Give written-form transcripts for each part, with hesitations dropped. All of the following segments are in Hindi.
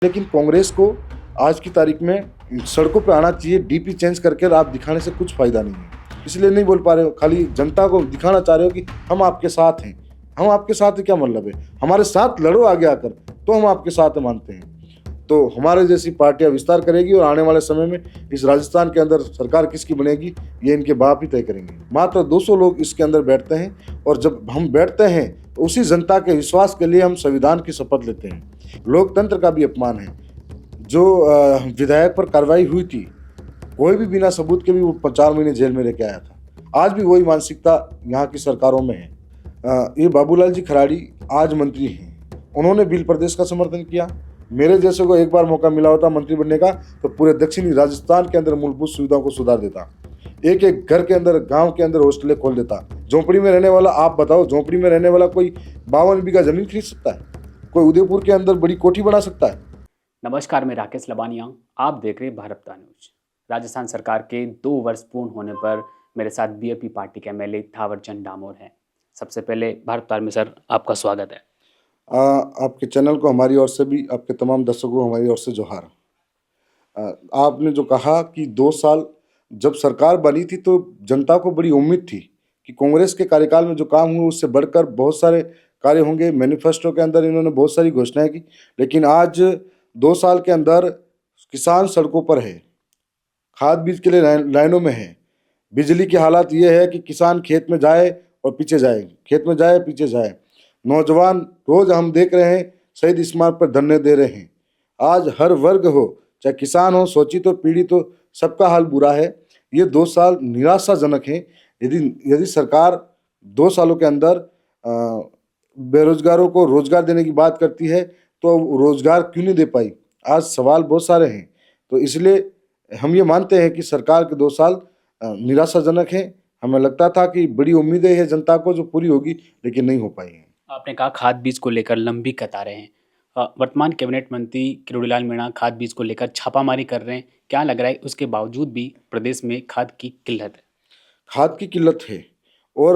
लेकिन कांग्रेस को आज की तारीख में सड़कों पे आना चाहिए। डीपी चेंज करके आप दिखाने से कुछ फायदा नहीं है, इसलिए नहीं बोल पा रहे हो। खाली जनता को दिखाना चाह रहे हो कि हम आपके साथ हैं। हम आपके साथ है क्या मतलब है? हमारे साथ लड़ो आगे आकर, तो हम आपके साथ मानते हैं। तो हमारे जैसी पार्टियां विस्तार करेगी और आने वाले समय में इस राजस्थान के अंदर सरकार किसकी बनेगी ये इनके बाप ही तय करेंगे। मात्र 200 लोग इसके अंदर बैठते हैं और जब हम बैठते हैं तो उसी जनता के विश्वास के लिए हम संविधान की शपथ लेते हैं। लोकतंत्र का भी अपमान है। जो विधायक पर कार्रवाई हुई थी, कोई भी बिना सबूत के भी वो 4 महीने जेल में लेके आया था। आज भी वही मानसिकता यहाँ की सरकारों में है। ये बाबूलाल जी खराड़ी आज मंत्री हैं, उन्होंने बिल प्रदेश का समर्थन किया। मेरे जैसे को एक बार मौका मिला होता मंत्री बनने का तो पूरे दक्षिणी राजस्थान के अंदर मूलभूत सुविधाओं को सुधार देता। एक एक घर के अंदर, गांव के अंदर हॉस्टलें खोल देता। झोंपड़ी में रहने वाला, आप बताओ, झोंपड़ी में रहने वाला कोई 52 बीघा जमीन खरीद सकता है? कोई उदयपुर के अंदर बड़ी कोठी बना सकता है? नमस्कार, मैं राकेश लबानिया, आप देख रहे हैं भारतता न्यूज। राजस्थान सरकार के 2 वर्ष पूर्ण होने पर मेरे साथ बीएपी पार्टी के एमएलए थावरचंद डामोर हैं। सबसे पहले भारतता में सर आपका स्वागत है। आपके चैनल को हमारी ओर से भी, आपके तमाम दर्शकों को हमारी ओर से जोहार। आपने जो कहा कि 2 साल जब सरकार बनी थी तो जनता को बड़ी उम्मीद थी कि कांग्रेस के कार्यकाल में जो काम हुए उससे बढ़कर बहुत सारे कार्य होंगे। मैनिफेस्टो के अंदर इन्होंने बहुत सारी घोषणाएं की, लेकिन आज 2 साल के अंदर किसान सड़कों पर है, खाद बीज के लिए लाइनों में है। बिजली की हालत ये है कि किसान खेत में जाए और पीछे जाए, खेत में जाए पीछे जाए। नौजवान रोज हम देख रहे हैं शहीद स्मारक पर धरने दे रहे हैं। आज हर वर्ग हो, चाहे किसान हो, शोषित हो, पीड़ित हो, सबका हाल बुरा है। ये 2 साल निराशाजनक हैं। यदि सरकार 2 सालों के अंदर बेरोजगारों को रोजगार देने की बात करती है तो रोजगार क्यों नहीं दे पाई? आज सवाल बहुत सारे हैं। तो इसलिए हम ये मानते हैं कि सरकार के 2 साल निराशाजनक हैं। हमें लगता था कि बड़ी उम्मीदें हैं जनता को जो पूरी होगी, लेकिन नहीं हो पाई हैं। आपने कहा खाद बीज को लेकर लंबी कतारें हैं। वर्तमान कैबिनेट मंत्री किरोड़ीलाल मीणा खाद बीज को लेकर छापामारी कर रहे हैं। क्या लग रहा है उसके बावजूद भी प्रदेश में खाद की किल्लत है? खाद की किल्लत है और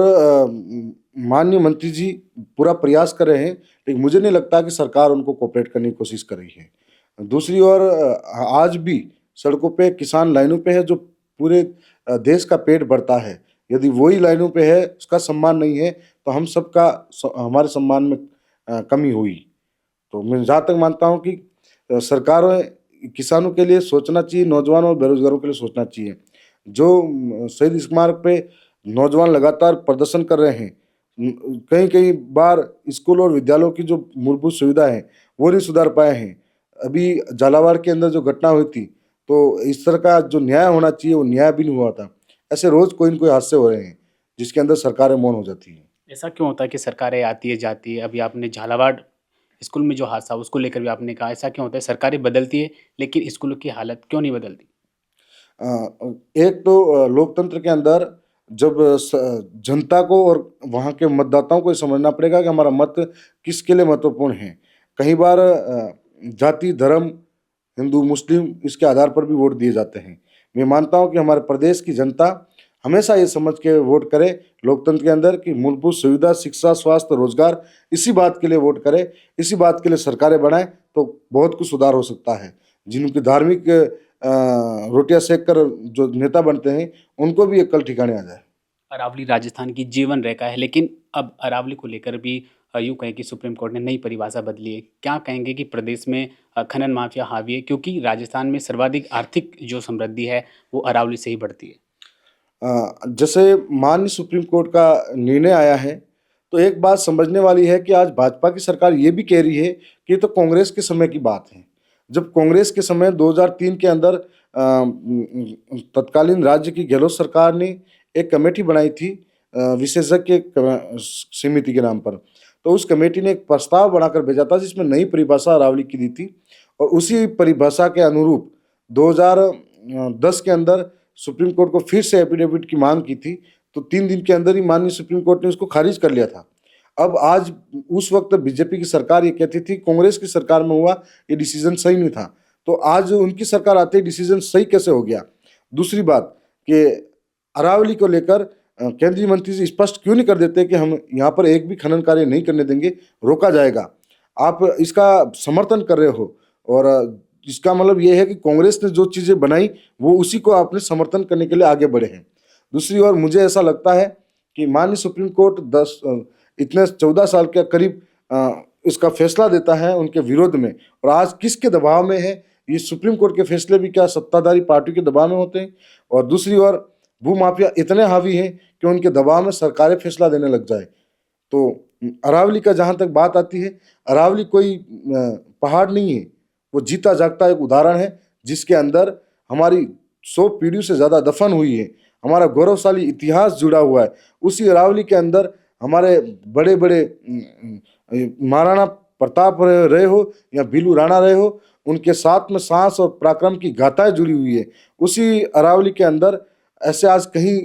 माननीय मंत्री जी पूरा प्रयास कर रहे हैं, लेकिन मुझे नहीं लगता कि सरकार उनको कोऑपरेट करने की कोशिश कर रही है। दूसरी ओर आज भी सड़कों पे किसान लाइनों पे है, जो पूरे देश का पेट भरता है। यदि वही लाइनों पे है, उसका सम्मान नहीं है, तो हम सबका हमारे सम्मान में कमी हुई। तो मैं जहाँ तक मानता हूँ कि सरकारों किसानों के लिए सोचना चाहिए, नौजवानों और बेरोजगारों के लिए सोचना चाहिए। जो शहीद स्मारक पे नौजवान लगातार प्रदर्शन कर रहे हैं, कई कई बार स्कूल और विद्यालयों की जो मूलभूत सुविधा है वो नहीं सुधार पाए हैं। अभी झालावाड़ के अंदर जो घटना हुई थी, तो इस तरह का जो न्याय होना चाहिए वो न्याय भी नहीं हुआ था। ऐसे रोज कोई न कोई हादसे हो रहे हैं जिसके अंदर सरकारें मौन हो जाती हैं। ऐसा क्यों होता है कि सरकारें आती है जाती है? अभी आपने झालावाड़ स्कूल में जो हादसा उसको लेकर भी आपने कहा, ऐसा क्यों होता है सरकारें बदलती है लेकिन स्कूलों की हालत क्यों नहीं बदलती? एक तो लोकतंत्र के अंदर जब जनता को और वहाँ के मतदाताओं को ये समझना पड़ेगा कि हमारा मत किसके लिए महत्वपूर्ण है। कई बार जाति, धर्म, हिंदू, मुस्लिम, इसके आधार पर भी वोट दिए जाते हैं। मैं मानता हूँ कि हमारे प्रदेश की जनता हमेशा ये समझ के वोट करे लोकतंत्र के अंदर कि मूलभूत सुविधा, शिक्षा, स्वास्थ्य, रोजगार, इसी बात के लिए वोट करे, इसी बात के लिए सरकारें बनाए, तो बहुत कुछ सुधार हो सकता है। जिनकी धार्मिक रोटियां सेक कर जो नेता बनते हैं उनको भी एक कल ठिकाने आ जाए। अरावली राजस्थान की जीवन रेखा है, लेकिन अब अरावली को लेकर भी यूँ कहें कि सुप्रीम कोर्ट ने नई परिभाषा बदली है। क्या कहेंगे कि प्रदेश में खनन माफिया हावी है, क्योंकि राजस्थान में सर्वाधिक आर्थिक जो समृद्धि है वो अरावली से ही बढ़ती है? जैसे माननीय सुप्रीम कोर्ट का निर्णय आया है, तो एक बात समझने वाली है कि आज भाजपा की सरकार ये भी कह रही है कि ये तो कांग्रेस के समय की बात है। जब कांग्रेस के समय 2003 के अंदर तत्कालीन राज्य की गहलोत सरकार ने एक कमेटी बनाई थी विशेषज्ञ समिति के नाम पर, तो उस कमेटी ने एक प्रस्ताव बनाकर भेजा था जिसमें नई परिभाषा अरावली की दी थी, और उसी परिभाषा के अनुरूप 2010 के अंदर सुप्रीम कोर्ट को फिर से एफिडेविट की मांग की थी, तो 3 दिन के अंदर ही माननीय सुप्रीम कोर्ट ने उसको खारिज कर लिया था। अब आज उस वक्त बीजेपी की सरकार ये कहती थी कांग्रेस की सरकार में हुआ ये डिसीजन सही नहीं था, तो आज उनकी सरकार आते ही डिसीजन सही कैसे हो गया? दूसरी बात कि अरावली को लेकर केंद्रीय मंत्री जी स्पष्ट क्यों नहीं कर देते कि हम यहाँ पर एक भी खनन कार्य नहीं करने देंगे, रोका जाएगा। आप इसका समर्थन कर रहे हो और इसका मतलब ये है कि कांग्रेस ने जो चीज़ें बनाई वो उसी को आपने समर्थन करने के लिए आगे बढ़े हैं। दूसरी ओर मुझे ऐसा लगता है कि माननीय सुप्रीम कोर्ट 14 साल के करीब इसका फैसला देता है उनके विरोध में, और आज किसके दबाव में है? ये सुप्रीम कोर्ट के फैसले भी क्या सत्ताधारी पार्टी के दबाव में होते हैं? और दूसरी ओर भूमाफिया इतने हावी हैं कि उनके दबाव में सरकारें फैसला देने लग जाए। तो अरावली का जहाँ तक बात आती है, अरावली कोई पहाड़ नहीं है, वो जीता जागता एक उदाहरण है जिसके अंदर हमारी 100 पीढ़ियों से ज़्यादा दफन हुई है, हमारा गौरवशाली इतिहास जुड़ा हुआ है। उसी अरावली के अंदर हमारे बड़े बड़े महाराणा प्रताप रहे हो या बिलू राणा रहे हो, उनके साथ में साहस और पराक्रम की गाथाएं जुड़ी हुई है। उसी अरावली के अंदर ऐसे आज कहीं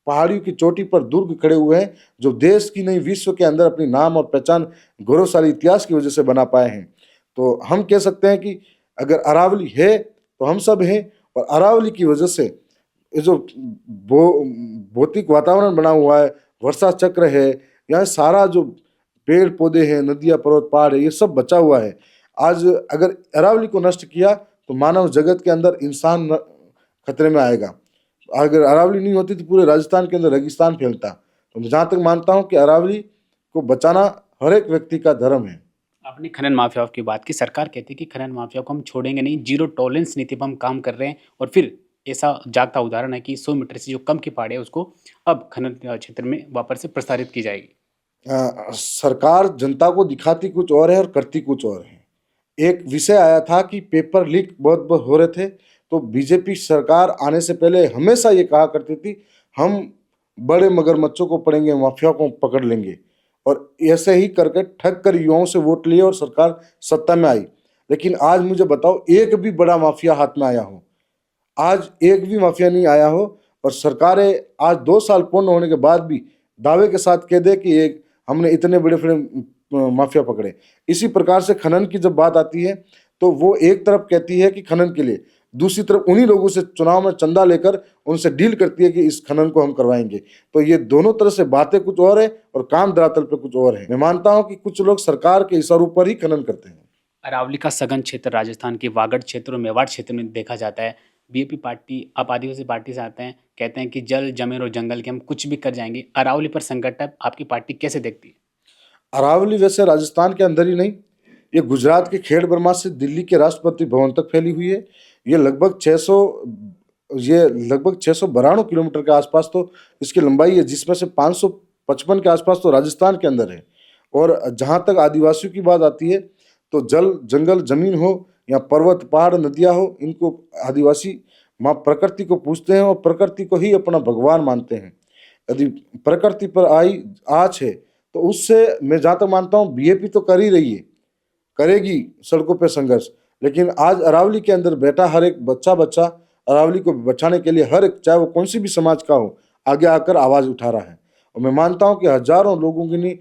पहाड़ियों की चोटी पर दुर्ग खड़े हुए हैं जो देश की नहीं विश्व के अंदर अपनी नाम और पहचान गौरवशाली इतिहास की वजह से बना पाए हैं। तो हम कह सकते हैं कि अगर अरावली है तो हम सब हैं, और अरावली की वजह से ये जो भौतिक वातावरण बना हुआ है, वर्षा चक्र है, यहाँ सारा जो पेड़ पौधे हैं, नदियाँ पर्वत पहाड़ है, ये सब बचा हुआ है। आज अगर अरावली को नष्ट किया तो मानव जगत के अंदर इंसान खतरे में आएगा। अगर अरावली नहीं होती तो पूरे राजस्थान के अंदर रेगिस्तान फैलता। तो मैं जहाँ तक मानता हूँ कि अरावली को बचाना हर एक व्यक्ति का धर्म है। आपने खनन माफियाओं की बात की, सरकार कहती है कि खनन माफिया को हम छोड़ेंगे नहीं, जीरो टॉलरेंस नीति पर हम काम कर रहे हैं, और फिर ऐसा जागता उदाहरण है कि 100 मीटर से जो कम की पहाड़ी है उसको अब खनन क्षेत्र में वापस से प्रसारित की जाएगी। सरकार जनता को दिखाती कुछ और है और करती कुछ और है। एक विषय आया था कि पेपर लीक बहुत बहुत हो रहे थे, तो बीजेपी सरकार आने से पहले हमेशा ये कहा करती थी हम बड़े मगरमच्छों को पकड़ेंगे, माफिया को पकड़ लेंगे, और ऐसे ही करके ठग कर युवाओं से वोट लिए और सरकार सत्ता में आई। लेकिन आज मुझे बताओ एक भी बड़ा माफिया हाथ में आया हो? आज एक भी माफिया नहीं आया हो, और सरकारें आज 2 साल पूर्ण होने के बाद भी दावे के साथ कह दे कि एक हमने इतने बड़े बड़े माफिया पकड़े। इसी प्रकार से खनन की जब बात आती है तो वो एक तरफ कहती है कि खनन के लिए, दूसरी तरफ उन्हीं लोगों से चुनाव में चंदा लेकर उनसे डील करती है कि इस खनन को हम करवाएंगे। तो ये दोनों तरह से बातें कुछ और है और काम धरातल पे कुछ और है। मैं मानता हूँ कि कुछ लोग सरकार के इशारों पर ही खनन करते हैं। अरावली का सघन क्षेत्र राजस्थान के वागड़ क्षेत्र और मेवाड़ क्षेत्र में देखा जाता है। बीजेपी पार्टी, आप आदिवासी पार्टी से आते हैं, कहते हैं कि जल जमीन और जंगल के हम कुछ भी कर जाएंगे। अरावली पर संकट है, आपकी पार्टी कैसे देखती है? अरावली वैसे राजस्थान के अंदर ही नहीं, ये गुजरात के खेड़ ब्रह्मा से दिल्ली के राष्ट्रपति भवन तक फैली हुई है। ये लगभग 692 किलोमीटर के आसपास तो इसकी लंबाई है, जिसमें से 555 के आसपास तो राजस्थान के अंदर है। और जहाँ तक आदिवासियों की बात आती है तो जल जंगल जमीन हो या पर्वत पहाड़ नदियाँ हो, इनको आदिवासी माँ प्रकृति को पूजते हैं और प्रकृति को ही अपना भगवान मानते हैं। यदि प्रकृति पर आई आँच है तो उससे मैं जहाँ तक मानता हूँ बीजेपी तो कर ही रही है, करेगी सड़कों पे संघर्ष। लेकिन आज अरावली के अंदर बैठा हर एक बच्चा अरावली को बचाने के लिए हर एक, चाहे वो कौन सी भी समाज का हो, आगे आकर आवाज़ उठा रहा है। और मैं मानता हूँ कि हजारों लोगों की नहीं,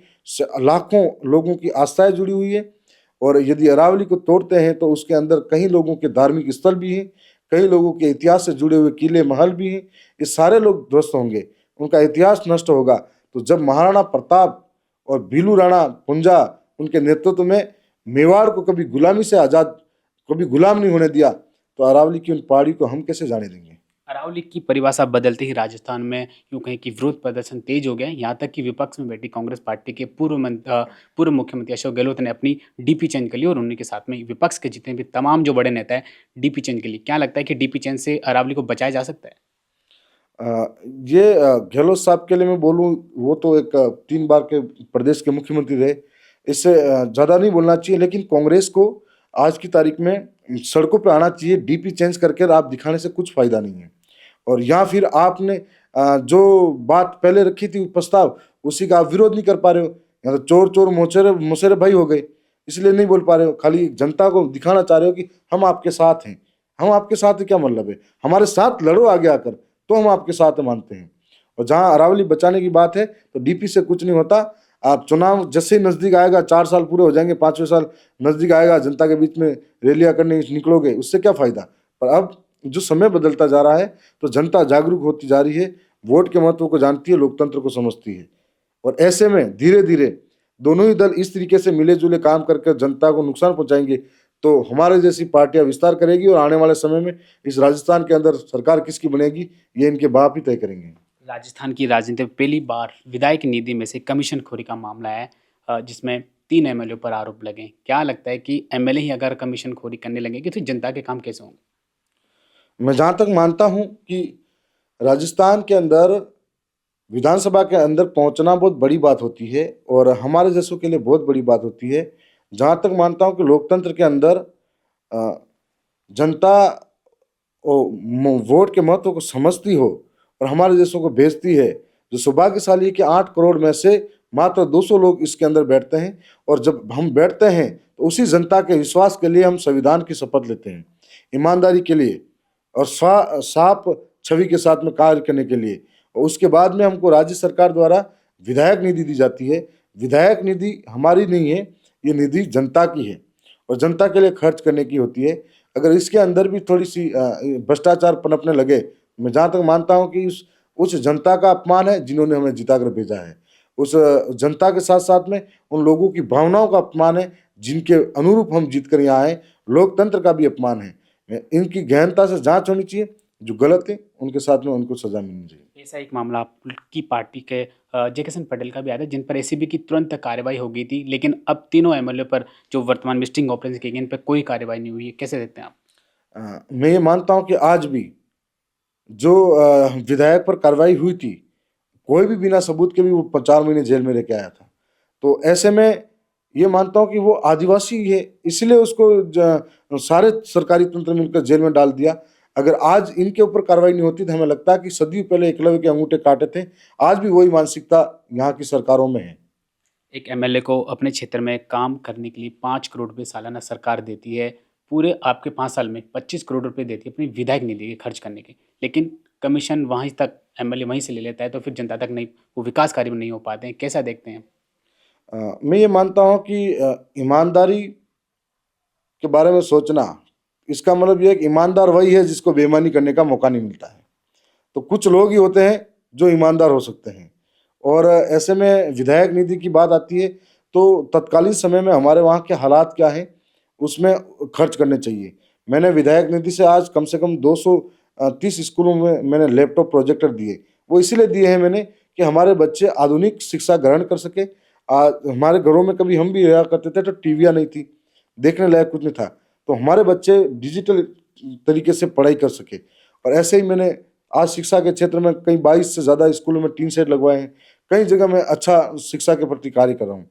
लाखों लोगों की आस्थाएं जुड़ी हुई है। और यदि अरावली को तोड़ते हैं तो उसके अंदर कई लोगों के धार्मिक स्थल भी हैं, कई लोगों के इतिहास से जुड़े हुए किले महल भी हैं। ये सारे लोग ध्वस्त होंगे, उनका इतिहास नष्ट होगा। तो जब महाराणा प्रताप और भीलू राणा पुंजा उनके नेतृत्व में मेवाड़ को कभी गुलामी से आज़ाद, कभी गुलाम नहीं होने दिया, तो अरावली की उन पहाड़ी को हम कैसे जाने देंगे? अरावली की परिभाषा बदलते ही राजस्थान में यूँ कहें कि विरोध प्रदर्शन तेज हो गया है। यहाँ तक कि विपक्ष में बैठी कांग्रेस पार्टी के पूर्व मुख्यमंत्री अशोक गहलोत ने अपनी डीपी चेंज कर ली, और उन्हीं के साथ में विपक्ष के जितने भी तमाम जो बड़े नेता हैं डीपी चेंज के लिए। क्या लगता है कि डीपी चेंज से अरावली को बचाया जा सकता है? ये गहलोत साहब के लिए मैं बोलूँ, वो तो एक 3 बार के प्रदेश के मुख्यमंत्री रहे, इससे ज़्यादा नहीं बोलना चाहिए। लेकिन कांग्रेस को आज की तारीख में सड़कों पे आना चाहिए। डीपी चेंज करके आप दिखाने से कुछ फ़ायदा नहीं है। और या फिर आपने जो बात पहले रखी थी प्रस्ताव, उसी का आप विरोध नहीं कर पा रहे हो। या तो चोर चोर मौसेरे भाई हो गए, इसलिए नहीं बोल पा रहे हो। खाली जनता को दिखाना चाह रहे हो कि हम आपके साथ हैं। हम आपके साथ हैं क्या मतलब है? हमारे साथ लड़ो आगे आकर, तो हम आपके साथ मानते हैं। और जहाँ अरावली बचाने की बात है तो डीपी से कुछ नहीं होता। आप चुनाव जैसे ही नज़दीक आएगा, 4 साल पूरे हो जाएंगे, 5वें साल नज़दीक आएगा, जनता के बीच में रैलियाँ करने निकलोगे, उससे क्या फ़ायदा? पर अब जो समय बदलता जा रहा है तो जनता जागरूक होती जा रही है, वोट के महत्व को जानती है, लोकतंत्र को समझती है। और ऐसे में धीरे धीरे दोनों ही दल इस तरीके से मिले जुले काम करके जनता को नुकसान पहुंचाएंगे तो हमारे जैसी पार्टियां विस्तार करेगी और आने वाले समय में इस राजस्थान के अंदर सरकार किसकी बनेगी ये इनके बाप ही तय करेंगे। राजस्थान की राजनीति में पहली बार विधायक निधि में से कमीशनखोरी का मामला है, जिसमें 3 एमएलए पर आरोप लगे। क्या लगता है कि एमएलए ही अगर कमीशनखोरी करने लगेंगे तो जनता के काम कैसे होंगे? मैं जहाँ तक मानता हूँ कि राजस्थान के अंदर विधानसभा के अंदर पहुंचना बहुत बड़ी बात होती है और हमारे जैसों के लिए बहुत बड़ी बात होती है। जहाँ तक मानता हूँ कि लोकतंत्र के अंदर अ, जनता वोट के महत्व को समझती हो और हमारे जैसों को भेजती है। जो सौभाग्यशाली है कि 8 करोड़ में से मात्र 200 लोग इसके अंदर बैठते हैं और जब हम बैठते हैं तो उसी जनता के विश्वास के लिए हम संविधान की शपथ लेते हैं, ईमानदारी के लिए और साफ छवि के साथ में कार्य करने के लिए। और उसके बाद में हमको राज्य सरकार द्वारा विधायक निधि दी जाती है। विधायक निधि हमारी नहीं है, ये निधि जनता की है और जनता के लिए खर्च करने की होती है। अगर इसके अंदर भी थोड़ी सी भ्रष्टाचार पनपने लगे, मैं जहाँ तक मानता हूँ कि उस जनता का अपमान है जिन्होंने हमें जिताकर भेजा है। उस जनता के साथ साथ में उन लोगों की भावनाओं का अपमान है जिनके अनुरूप हम जीत कर यहाँ आए। लोकतंत्र का भी अपमान है। इनकी गहनता से जांच होनी चाहिए, जो गलत है उनके साथ में उनको सजा मिलनी चाहिए। ऐसा एक मामला आपकी पार्टी के जयकिशन पटेल का भी आया था, जिन पर एसीबी की तुरंत कार्रवाई हो गई थी, लेकिन अब तीनों एमएलए पर जो वर्तमान में स्टिंग ऑपरेशन किए गए, इन पर कोई कार्रवाई नहीं हुई है। कैसे देखते हैं आप? मैं ये मानता हूँ कि आज भी जो विधायक पर कार्रवाई हुई थी, कोई भी बिना सबूत के भी वो 4 महीने जेल में लेके आया था। तो ऐसे में ये मानता हूँ कि वो आदिवासी है, इसलिए उसको सारे सरकारी तंत्र मिलकर जेल में डाल दिया। अगर आज इनके ऊपर कार्रवाई नहीं होती तो हमें लगता है कि सदियों पहले एकलव्य के अंगूठे काटे थे। आज भी वही मानसिकता यहाँ की सरकारों में है। एक एमएलए को अपने क्षेत्र में काम करने के लिए 5 करोड़ रुपए सालाना सरकार देती है। पूरे आपके 5 साल में 25 करोड़ रुपए देती है अपनी विधायक निधि के खर्च करने के, लेकिन कमीशन वहीं तक एमएलए वहीं से ले लेता है, तो फिर जनता तक नहीं, वो विकास कार्य में नहीं हो पाते हैं। कैसा देखते हैं? मैं ये मानता हूँ कि ईमानदारी के बारे में सोचना, इसका मतलब यह है कि ईमानदार वही है जिसको बेईमानी करने का मौका नहीं मिलता है। तो कुछ लोग ही होते हैं जो ईमानदार हो सकते हैं और ऐसे में विधायक निधि की बात आती है तो तत्कालीन समय में हमारे वहाँ के हालात क्या हैं उसमें खर्च करने चाहिए। मैंने विधायक निधि से आज कम से कम 230 स्कूलों में मैंने लैपटॉप प्रोजेक्टर दिए। वो इसीलिए दिए हैं मैंने कि हमारे बच्चे आधुनिक शिक्षा ग्रहण कर सके। हमारे घरों में कभी हम भी रहा करते थे तो टीवियाँ नहीं थी, देखने लायक कुछ नहीं था, तो हमारे बच्चे डिजिटल तरीके से पढ़ाई कर सके। और ऐसे ही मैंने आज शिक्षा के क्षेत्र में कई 22 से ज़्यादा स्कूलों में टीन शेड लगवाए हैं। कई जगह मैं अच्छा शिक्षा के प्रति कार्य कर रहा हूँ।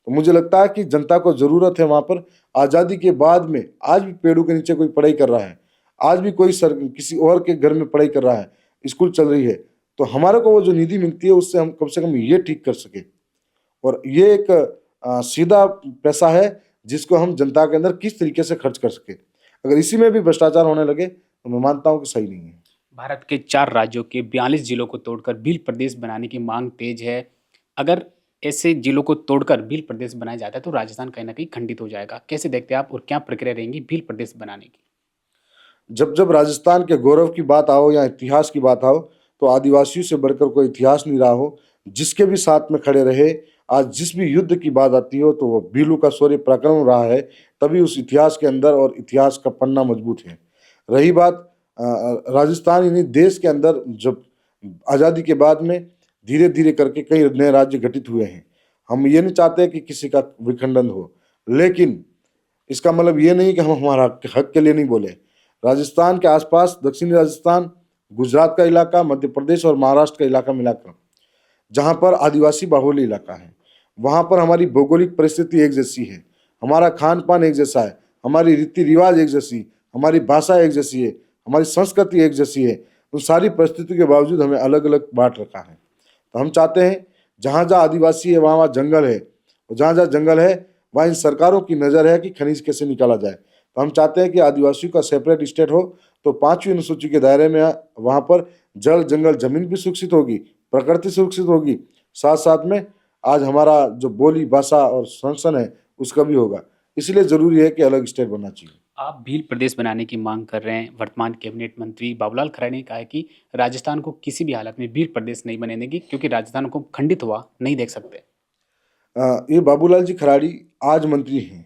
तो मुझे लगता है कि जनता को ज़रूरत है वहाँ पर। आज़ादी के बाद में आज भी पेड़ों के नीचे कोई पढ़ाई कर रहा है, आज भी कोई किसी और के घर में पढ़ाई कर रहा है, स्कूल चल रही है। तो हमारे को वो जो निधि मिलती है उससे हम कम से कम ये ठीक कर सके। और ये एक सीधा पैसा है जिसको हम जनता के अंदर किस तरीके से खर्च कर सके। अगर इसी में भी भ्रष्टाचार होने लगे तो मैं मानता हूँ कि सही नहीं है। भारत के 4 राज्यों के 42 जिलों को तोड़कर भील प्रदेश बनाने की मांग तेज है। अगर ऐसे जिलों को तोड़कर भील प्रदेश बनाया जाता है तो राजस्थान कहीं ना कहीं खंडित हो जाएगा। कैसे देखते हैं आप और क्या प्रक्रिया रहेंगी भील प्रदेश बनाने की? जब जब राजस्थान के गौरव की बात आओ या इतिहास की बात आओ तो आदिवासियों से बढ़कर कोई इतिहास नहीं रहा हो, जिसके भी साथ में खड़े रहे। आज जिस भी युद्ध की बात आती हो तो वो भीलू का शौर्य पराक्रम रहा है, तभी उस इतिहास के अंदर और इतिहास का पन्ना मजबूत है। रही बात राजस्थान यानी देश के अंदर जब आज़ादी के बाद में धीरे धीरे करके कई नए राज्य गठित हुए हैं। हम ये नहीं चाहते कि किसी का विखंडन हो, लेकिन इसका मतलब ये नहीं कि हम हमारा हक के लिए नहीं बोले। राजस्थान के आसपास दक्षिणी राजस्थान, गुजरात का इलाका, मध्य प्रदेश और महाराष्ट्र का इलाका मिलाकर जहाँ पर आदिवासी बाहुल्य इलाका है, वहाँ पर हमारी भौगोलिक परिस्थिति एक जैसी है, हमारा खान पान एक जैसा है, हमारी रीति रिवाज एक जैसी, हमारी भाषा एक जैसी है, हमारी संस्कृति एक जैसी है। उन सारी परिस्थितियों के बावजूद हमें अलग अलग बांट रखा है। तो हम चाहते हैं जहाँ जहाँ आदिवासी है वहाँ वहाँ जंगल है, और जहाँ जहाँ जंगल है वहाँ इन सरकारों की नज़र है कि खनिज कैसे निकाला जाए। तो हम चाहते हैं कि आदिवासियों का सेपरेट स्टेट हो, तो 5वीं अनुसूची के दायरे में वहाँ पर जल जंगल जमीन भी सुरक्षित होगी, प्रकृति सुरक्षित होगी, साथ साथ में आज हमारा जो बोली भाषा और संरक्षण है उसका भी होगा। इसलिए ज़रूरी है कि अलग स्टेट बनना चाहिए। आप भील प्रदेश बनाने की मांग कर रहे हैं। वर्तमान कैबिनेट मंत्री बाबूलाल खराड़ी ने कहा है कि राजस्थान को किसी भी हालत में भील प्रदेश नहीं बनने देंगे, क्योंकि राजस्थान को खंडित हुआ नहीं देख सकते। ये बाबूलाल जी खराड़ी आज मंत्री हैं,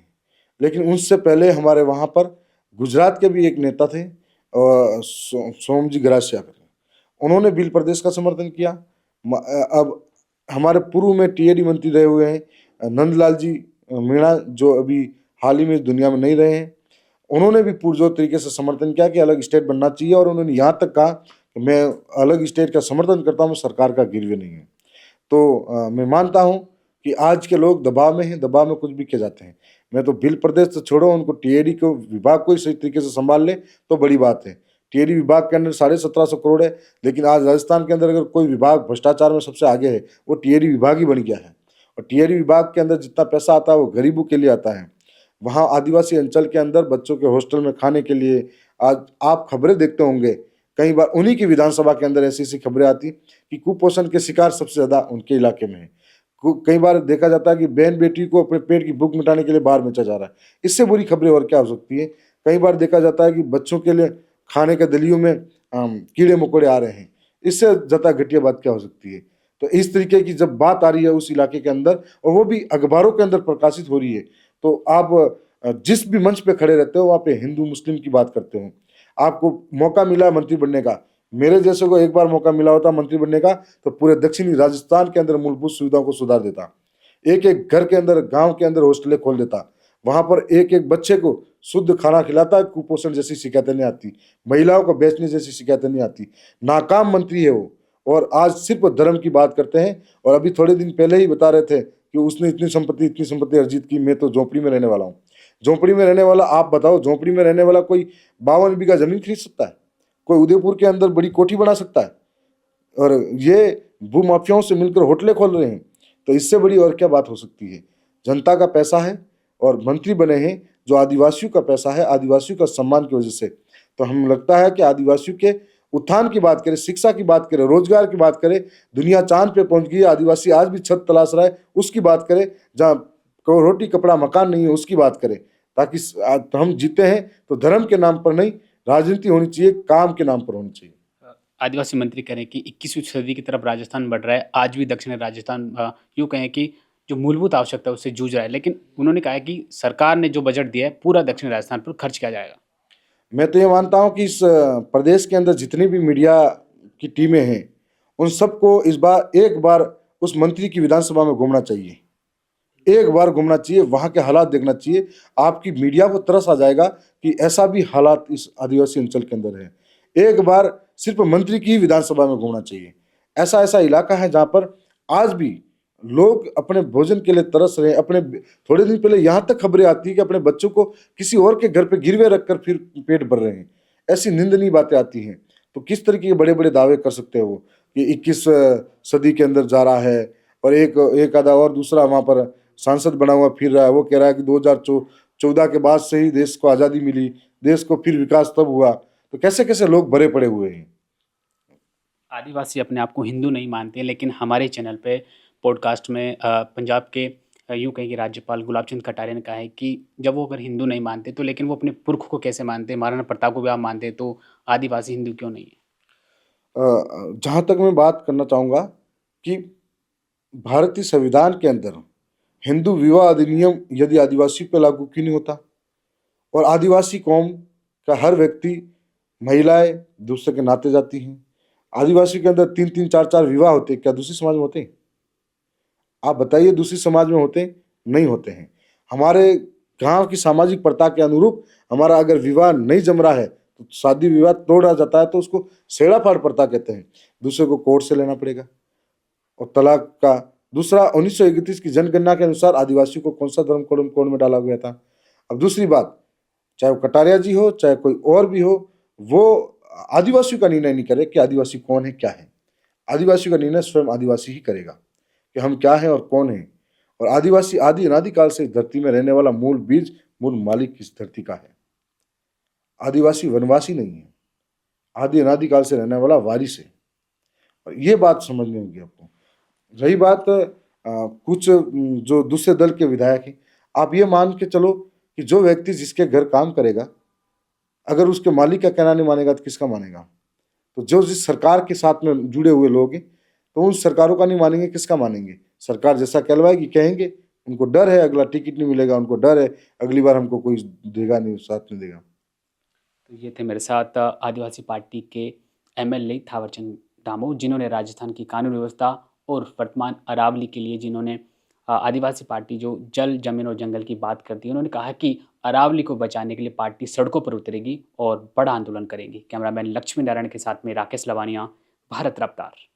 लेकिन उससे पहले हमारे वहाँ पर गुजरात के भी एक नेता थे, सोमजी ग्रासिया करके, उन्होंने बिल प्रदेश का समर्थन किया। अब हमारे पूर्व में टीएडी मंत्री रहे हुए हैं नंदलाल जी मीणा, जो अभी हाल ही में इस दुनिया में नहीं रहे हैं, उन्होंने भी पुरजोर तरीके से समर्थन किया कि अलग स्टेट बनना चाहिए, और उन्होंने यहाँ तक कहा कि मैं अलग स्टेट का समर्थन करता हूँ, मैं सरकार का गिरवे नहीं हूँ। तो मैं मानता हूँ कि आज के लोग दबाव में हैं, दबाव में कुछ भी किए जाते हैं। मैं तो बिल प्रदेश से छोड़ो, उनको टीएडी को विभाग को ही सही तरीके से संभाल ले तो बड़ी बात है। टीएडी विभाग के अंदर 1750 करोड़ है, लेकिन आज राजस्थान के अंदर अगर कोई विभाग भ्रष्टाचार में सबसे आगे है, वो टीएडी विभाग ही बन गया है। और टीएडी विभाग के अंदर जितना पैसा आता है वो गरीबों के लिए आता है। वहाँ आदिवासी अंचल के अंदर बच्चों के हॉस्टल में खाने के लिए, आज आप खबरें देखते होंगे, कई बार उन्हीं की विधानसभा के अंदर ऐसी ऐसी खबरें आती कि कुपोषण के शिकार सबसे ज़्यादा उनके इलाके में है। कई बार देखा जाता है कि बहन बेटी को अपने पेट की भूख मिटाने के लिए बाहर बेचा जा रहा है। इससे बुरी खबरें और क्या हो सकती है। कई बार देखा जाता है कि बच्चों के लिए खाने के दलियों में कीड़े मकोड़े आ रहे हैं। इससे ज़्यादा घटिया बात क्या हो सकती है। तो इस तरीके की जब बात आ रही है उस इलाके के अंदर, और वो भी अखबारों के अंदर प्रकाशित हो रही है, तो आप जिस भी मंच पे खड़े रहते हो वहाँ पे हिंदू मुस्लिम की बात करते हो। आपको मौका मिला मंत्री बनने का, मेरे जैसे को एक बार मौका मिला होता मंत्री बनने का, तो पूरे दक्षिणी राजस्थान के अंदर मूलभूत सुविधाओं को सुधार देता। एक एक घर के अंदर, गांव के अंदर हॉस्टलें खोल देता। वहां पर एक एक बच्चे को शुद्ध खाना खिलाता, कुपोषण जैसी शिकायतें नहीं आती, महिलाओं को बेचने जैसी शिकायतें नहीं आती। नाकाम मंत्री है वो, और आज सिर्फ धर्म की बात करते हैं। और अभी थोड़े दिन पहले ही बता रहे थे कि उसने इतनी संपत्ति अर्जित की, मैं तो झोंपड़ी में रहने वाला हूँ। झोंपड़ी में रहने वाला, आप बताओ, झोंपड़ी में रहने वाला कोई 52 बीघा जमीन खरीद सकता है? कोई उदयपुर के अंदर बड़ी कोठी बना सकता है? और ये भूमाफियाओं से मिलकर होटलें खोल रहे हैं। तो इससे बड़ी और क्या बात हो सकती है। जनता का पैसा है और मंत्री बने हैं जो आदिवासियों का पैसा है, आदिवासियों का सम्मान की वजह से। तो हम लगता है कि आदिवासियों के उत्थान की बात करें, शिक्षा की बात करें, रोजगार की बात करें, दुनिया चांद पे पहुंच गई है, आदिवासी आज भी छत तलाश रहा है, उसकी बात करें। जहाँ रोटी कपड़ा मकान नहीं है उसकी बात करें, ताकि हम जीते हैं तो धर्म के नाम पर नहीं, राजनीति होनी चाहिए, काम के नाम पर होनी चाहिए। आदिवासी मंत्री कह रहे हैं कि 21वीं सदी की तरफ राजस्थान बढ़ रहा है। आज भी दक्षिण राजस्थान यूँ कहें कि जो मूलभूत आवश्यकता है उससे जूझ रहा है, लेकिन उन्होंने कहा है कि सरकार ने जो बजट दिया है पूरा दक्षिण राजस्थान पर खर्च किया जाएगा। मैं तो ये मानता हूँ कि इस प्रदेश के अंदर जितनी भी मीडिया की टीमें हैं, उन सबको इस बार एक बार उस मंत्री की विधानसभा में घूमना चाहिए। एक बार घूमना चाहिए, वहाँ के हालात देखना चाहिए। आपकी मीडिया को तरस आ जाएगा कि ऐसा भी हालात इस आदिवासी अंचल के अंदर है। एक बार सिर्फ मंत्री की विधानसभा में घूमना चाहिए। ऐसा ऐसा इलाका है जहाँ पर आज भी लोग अपने भोजन के लिए तरस रहे हैं। अपने थोड़े दिन पहले यहाँ तक खबरें आती है कि अपने बच्चों को किसी और के घर पे गिरवे रखकर फिर पेट भर रहे हैं। ऐसी निंदनीय बातें आती हैं। तो किस तरीके के बड़े बड़े दावे कर सकते हैं वो कि 21 सदी के अंदर जा रहा है, और एक आधा और दूसरा वहाँ पर सांसद बना हुआ फिर रहा है, वो कह रहा है कि 2014 के बाद से ही देश को आज़ादी मिली, देश को फिर विकास तब हुआ। तो कैसे कैसे लोग भरे पड़े हुए हैं। आदिवासी अपने आप को हिंदू नहीं मानते, लेकिन हमारे चैनल पे पॉडकास्ट में पंजाब के यूँ कहें कि राज्यपाल गुलाब चंद कटारिया ने कहा है कि जब वो अगर हिंदू नहीं मानते तो लेकिन वो अपने पुरख को कैसे मानते, महाराणा प्रताप को भी आप मानते, तो आदिवासी हिंदू क्यों नहीं है? जहाँ तक मैं बात करना चाहूँगा कि भारतीय संविधान के अंदर हिंदू विवाह अधिनियम यदि आदिवासी पर लागू क्यों नहीं होता, और आदिवासी कौम का हर व्यक्ति, महिलाएं दूसरे के नाते जाती हैं। आदिवासी के अंदर 3-3 4-4 विवाह होते हैं, क्या दूसरी समाज में होते हैं? आप बताइए, दूसरी समाज में होते हैं? नहीं होते हैं। हमारे गांव की सामाजिक प्रथा के अनुरूप हमारा अगर विवाह नहीं जम रहा है तो शादी विवाह तोड़ा जाता है, तो उसको सेड़ा फाड़ प्रथा कहते हैं। दूसरे को कोर्ट से लेना पड़ेगा। और तलाक का दूसरा, 1931 की जनगणना के अनुसार आदिवासियों को कौन सा धर्म कोड में डाला गया था। अब दूसरी बात, चाहे वो कटारिया जी हो चाहे कोई और भी हो, वो आदिवासियों का निर्णय नहीं करे कि आदिवासी कौन है क्या है। आदिवासी का निर्णय स्वयं आदिवासी ही करेगा कि हम क्या हैं और कौन है। और आदिवासी आदि अनादिकाल से इस धरती में रहने वाला मूल बीज, मूल मालिक इस धरती का है। आदिवासी वनवासी नहीं है, आदि अनादिकाल से रहने वाला वारिस है। और ये बात समझनी होगी आपको। रही बात कुछ जो दूसरे दल के विधायक हैं, आप ये मान के चलो कि जो व्यक्ति जिसके घर काम करेगा, अगर उसके मालिक का कहना नहीं मानेगा तो किसका मानेगा? तो जो जिस सरकार के साथ में जुड़े हुए लोग हैं, तो उन सरकारों का नहीं मानेंगे, किसका मानेंगे? सरकार जैसा कहलवाएगी कहेंगे, उनको डर है, अगला टिकट नहीं मिलेगा, उनको डर है अगली बार हमको कोई देगा नहीं, साथ नहीं देगा। तो ये थे मेरे साथ आदिवासी पार्टी के एमएलए थावरचंद डामोर, जिन्होंने राजस्थान की कानून व्यवस्था और वर्तमान अरावली के लिए जिन्होंने आदिवासी पार्टी जो जल, जमीन और जंगल की बात करती है, उन्होंने कहा कि अरावली को बचाने के लिए पार्टी सड़कों पर उतरेगी और बड़ा आंदोलन करेगी। कैमरामैन लक्ष्मी नारायण के साथ में राकेश लवानिया, भारत रफ्तार।